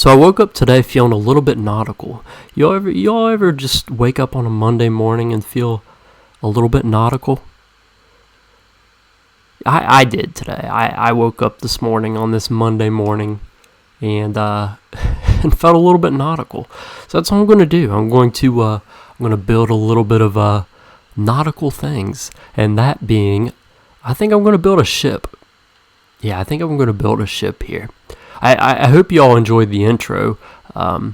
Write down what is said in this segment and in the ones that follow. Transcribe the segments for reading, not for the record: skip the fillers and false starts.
So I woke up today feeling a little bit nautical. Y'all ever just wake up on a Monday morning and feel a little bit nautical? I did today. I woke up this morning on this Monday morning and and felt a little bit nautical. So that's what I'm going to do. I'm going to build a little bit of nautical things, and that being, I think I'm going to build a ship. Yeah, I think I'm going to build a ship here. I hope you all enjoyed the intro. A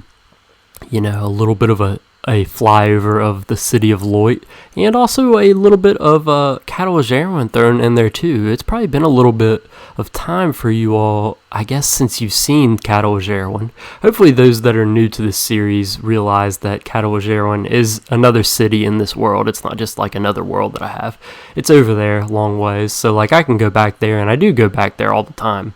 little bit of a flyover of the city of Loit, and also a little bit of Catalogero thrown in there too. It's probably been a little bit of time for you all, I guess, since you've seen Catalogero. Hopefully those that are new to this series realize that Catalogero is another city in this world. It's not just like another world that I have. It's over there a long ways, so like I can go back there, and I do go back there all the time.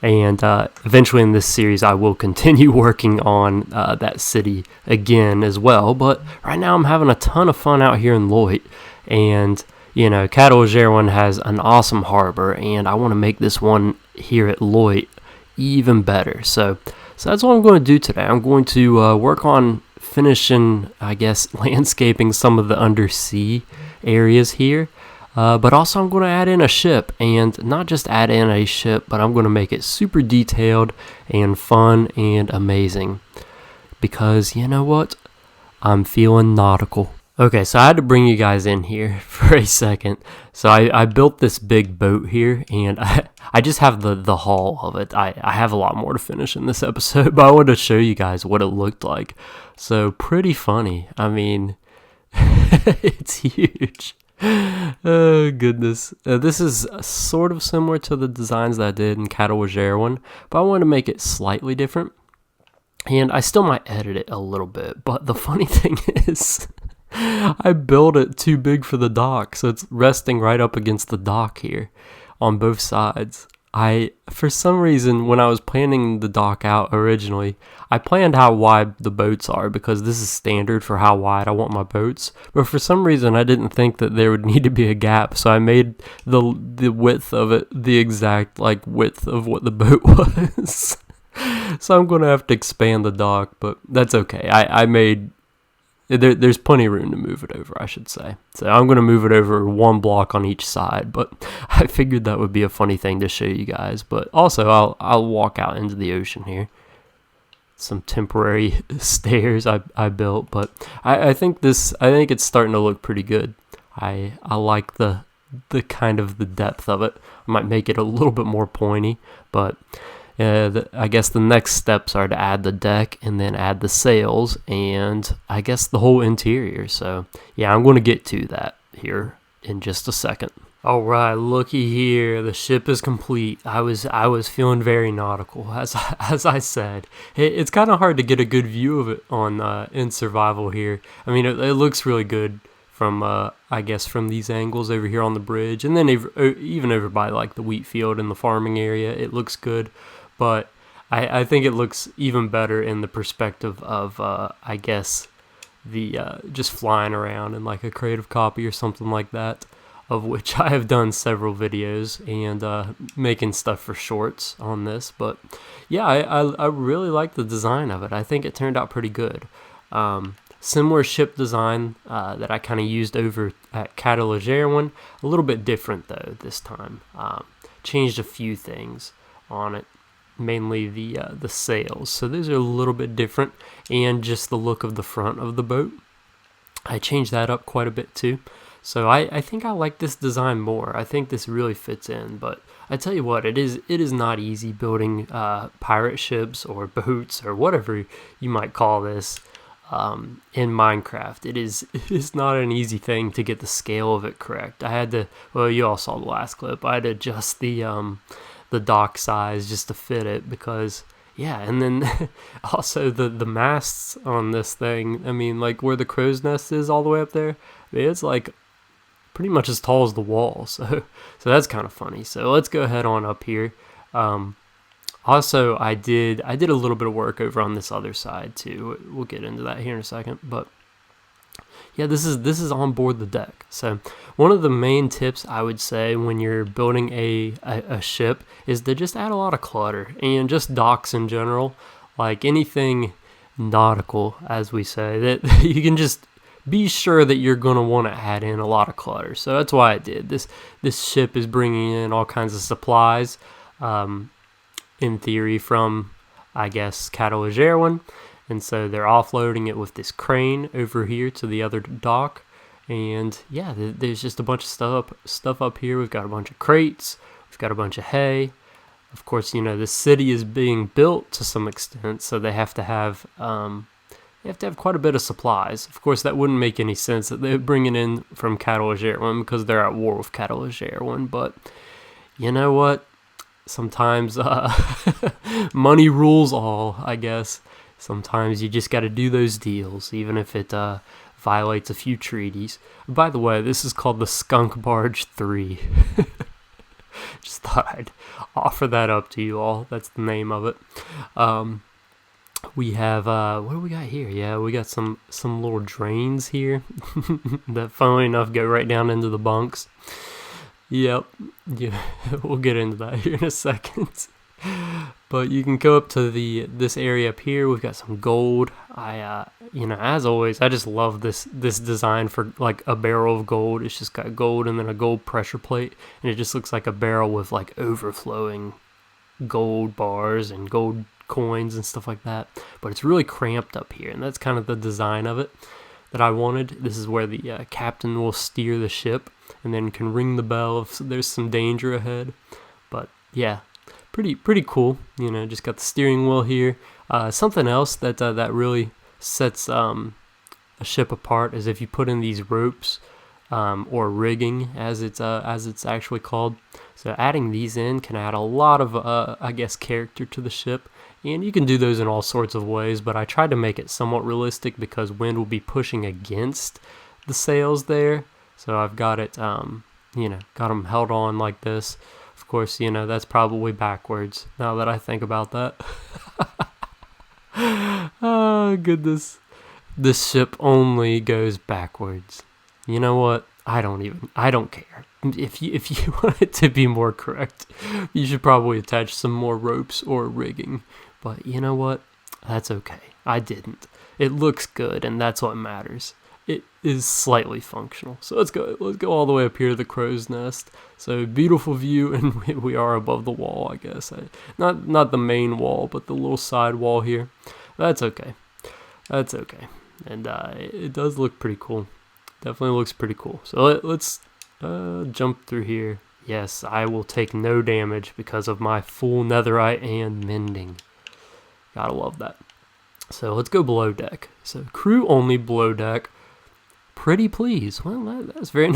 And eventually in this series, I will continue working on that city again as well. But right now, I'm having a ton of fun out here in Loit. And, Catalogero has an awesome harbor. And I want to make this one here at Loit even better. So that's what I'm going to do today. I'm going to work on finishing, I guess, landscaping some of the undersea areas here. But also I'm going to add in a ship, and not just add in a ship, but I'm going to make it super detailed and fun and amazing. Because you know what? I'm feeling nautical. Okay, so I had to bring you guys in here for a second. So I built this big boat here, and I just have the hull of it. I have a lot more to finish in this episode, but I wanted to show you guys what it looked like. So pretty funny. I mean, it's huge. Oh goodness, this is sort of similar to the designs that I did in Catalogero, but I want to make it slightly different, and I still might edit it a little bit. But the funny thing is, I built it too big for the dock, so it's resting right up against the dock here on both sides. For some reason, when I was planning the dock out originally, I planned how wide the boats are because this is standard for how wide I want my boats. But for some reason, I didn't think that there would need to be a gap, so I made the width of it the exact width of what the boat was. So I'm going to have to expand the dock, but that's okay. There's plenty of room to move it over, I should say. So I'm going to move it over one block on each side, but I figured that would be a funny thing to show you guys. But also, I'll walk out into the ocean here. Some temporary stairs I built, but I think it's starting to look pretty good. I like the kind of the depth of it. I might make it a little bit more pointy, but I guess the next steps are to add the deck and then add the sails and I guess the whole interior. So yeah, I'm going to get to that here in just a second. All right, looky here. The ship is complete. I was feeling very nautical, as I said. It's kind of hard to get a good view of it on in survival here. I mean, it looks really good from I guess from these angles over here on the bridge, and then even over by like the wheat field and the farming area, it looks good. But I think it looks even better in the perspective of I guess the just flying around in like a creative copy or something like that, of which I have done several videos and making stuff for shorts on this. But yeah, I really like the design of it. I think it turned out pretty good. Similar ship design that I kind of used over at Catalogero, a little bit different though this time. Changed a few things on it, mainly the sails. So those are a little bit different, and just the look of the front of the boat. I changed that up quite a bit too. So I think I like this design more. I think this really fits in. But I tell you what, it is not easy building pirate ships or boats or whatever you might call this in Minecraft. It is not an easy thing to get the scale of it correct. I had to, well, you all saw the last clip. I had to adjust the dock size just to fit it because, yeah, and then also the masts on this thing, I mean, like where the crow's nest is all the way up there, I mean, it's like pretty much as tall as the wall, so that's kind of funny. So let's go ahead on up here. Also, I did a little bit of work over on this other side too. We'll get into that here in a second, but Yeah, this is on board the deck. So one of the main tips I would say when you're building a ship is to just add a lot of clutter, and just docks in general, like anything nautical, as we say, that you can just be sure that you're going to want to add in a lot of clutter. So that's why I did this. This ship is bringing in all kinds of supplies, in theory from, I guess, Catalogero. And so they're offloading it with this crane over here to the other dock. And yeah, there's just a bunch of stuff up here. We've got a bunch of crates. We've got a bunch of hay. Of course, the city is being built to some extent, so they have to have quite a bit of supplies. Of course, that wouldn't make any sense that they're bringing in from Catalogero because they're at war with Catalogero. But you know what? Sometimes money rules all, I guess. Sometimes you just got to do those deals, even if it violates a few treaties. By the way, this is called the Skunk Barge 3. Just thought I'd offer that up to you all. That's the name of it. We have, what do we got here? Yeah, we got some little drains here that, funnily enough, go right down into the bunks. Yep, yeah, we'll get into that here in a second. But you can go up to this area up here. We've got some gold. As always, I just love this design for like a barrel of gold. It's just got gold and then a gold pressure plate, and it just looks like a barrel with like overflowing gold bars and gold coins and stuff like that. But it's really cramped up here, and that's kind of the design of it that I wanted. This is where the captain will steer the ship and then can ring the bell if there's some danger ahead. But yeah, pretty cool. Just got the steering wheel here. Something else that really sets a ship apart is if you put in these ropes, or rigging as it's actually called. So adding these in can add a lot of character to the ship, and you can do those in all sorts of ways. But I tried to make it somewhat realistic because wind will be pushing against the sails there. So I've got it, got them held on like this. Of course, that's probably backwards now that I think about that. Oh, goodness. This ship only goes backwards. You know what? I don't care. If you want it to be more correct, you should probably attach some more ropes or rigging. But you know what? That's okay. I didn't. It looks good, and that's what matters. It is slightly functional. So let's go all the way up here to the crow's nest. So beautiful view, and we are above the wall, I guess. Not the main wall, but the little side wall here. That's okay. And it does look pretty cool. Definitely looks pretty cool. So let's jump through here. Yes, I will take no damage because of my full netherite and mending. Gotta love that. So let's go below deck. So crew only below deck. Pretty please. Well, that's very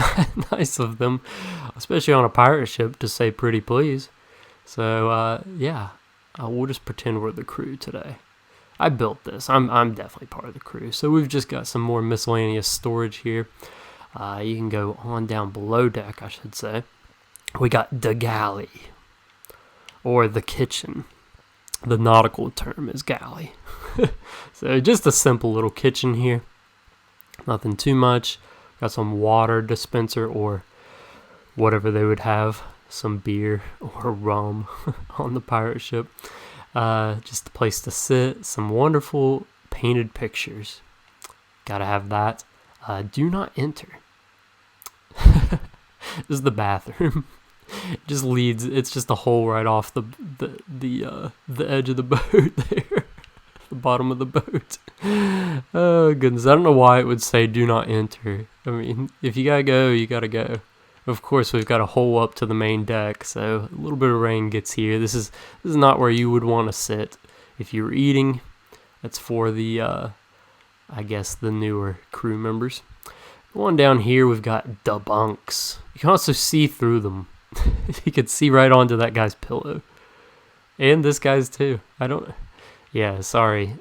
nice of them, especially on a pirate ship, to say pretty please. So yeah, we'll just pretend we're the crew today. I built this. I'm definitely part of the crew. So we've just got some more miscellaneous storage here. You can go on down below deck, I should say. We got the galley, or the kitchen. The nautical term is galley. So just a simple little kitchen here. Nothing too much. Got some water dispenser or whatever they would have. Some beer or rum on the pirate ship. Just a place to sit. Some wonderful painted pictures. Gotta have that. Do not enter. This is the bathroom. It just leads. It's just a hole right off the edge of the boat there, the bottom of the boat. Oh goodness, I don't know why it would say "do not enter." I mean, if you gotta go, you gotta go. Of course, we've got a hole up to the main deck, so a little bit of rain gets here. This is not where you would want to sit if you were eating. That's for the, I guess, the newer crew members. Going down here, we've got the bunks. You can also see through them. You can see right onto that guy's pillow. And this guy's too. Yeah, sorry.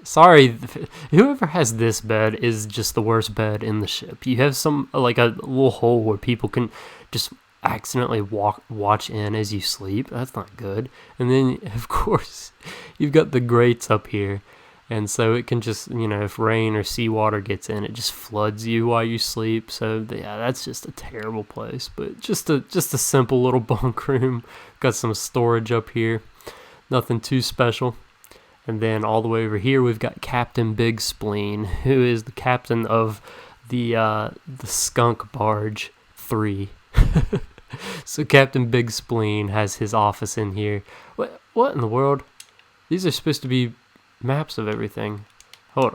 Whoever has this bed is just the worst bed in the ship. You have like a little hole where people can just accidentally watch in as you sleep. That's not good. And then, of course, you've got the grates up here. And so it can just, if rain or seawater gets in, it just floods you while you sleep. So yeah, that's just a terrible place. But just a simple little bunk room. Got some storage up here, nothing too special. And then all the way over here, we've got Captain Big Spleen, who is the captain of the Skunk Barge 3. So Captain Big Spleen has his office in here. What in the world? These are supposed to be maps of everything. Hold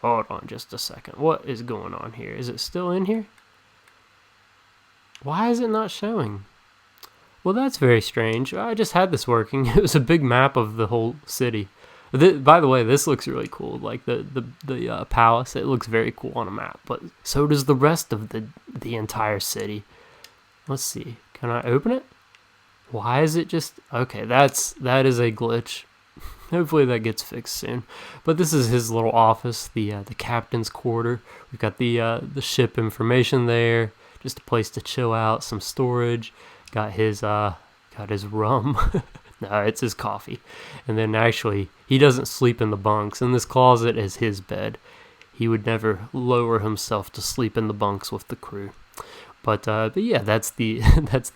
on just a second. What is going on here? Is it still in here? Why is it not showing? Well, that's very strange. I just had this working. It was a big map of the whole city. By the way, this looks really cool. Like the palace, it looks very cool on a map. But so does the rest of the entire city. Let's see. Can I open it? Why is it just... Okay, that is a glitch. Hopefully that gets fixed soon. But this is his little office, the captain's quarter. We've got the ship information there. Just a place to chill out, some storage. Got his rum. No, it's his coffee. And then actually, he doesn't sleep in the bunks, and this closet is his bed. He would never lower himself to sleep in the bunks with the crew. But yeah, that's the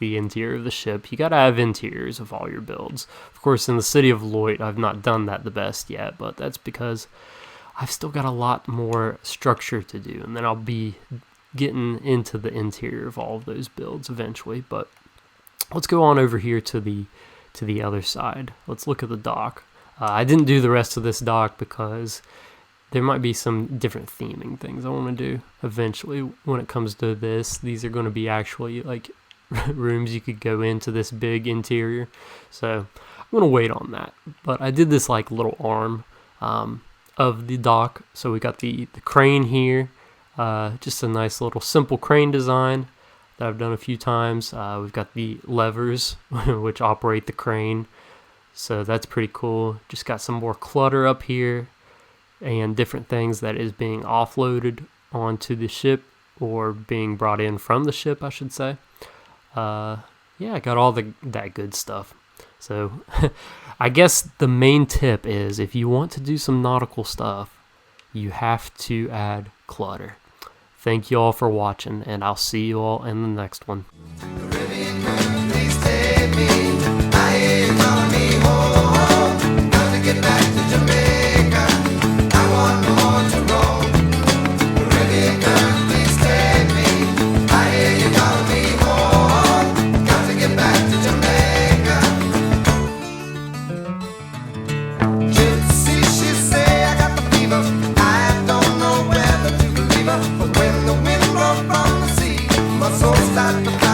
interior of the ship. You gotta have interiors of all your builds. Of course, in the city of Lloyd, I've not done that the best yet, but that's because I've still got a lot more structure to do, and then I'll be getting into the interior of all of those builds eventually. But let's go on over here to the other side. Let's look at the dock. I didn't do the rest of this dock because there might be some different theming things I want to do eventually when it comes to this. These are going to be actually like rooms you could go into this big interior. So I'm going to wait on that. But I did this like little arm of the dock. So we got the crane here. Just a nice little simple crane design that I've done a few times. We've got the levers which operate the crane. So that's pretty cool. Just got some more clutter up here and different things that is being offloaded onto the ship or being brought in from the ship, I should say. Yeah, I got all that good stuff. So I guess the main tip is if you want to do some nautical stuff, you have to add clutter. Thank you all for watching, and I'll see you all in the next one. But when the wind blows from the sea, my soul starts to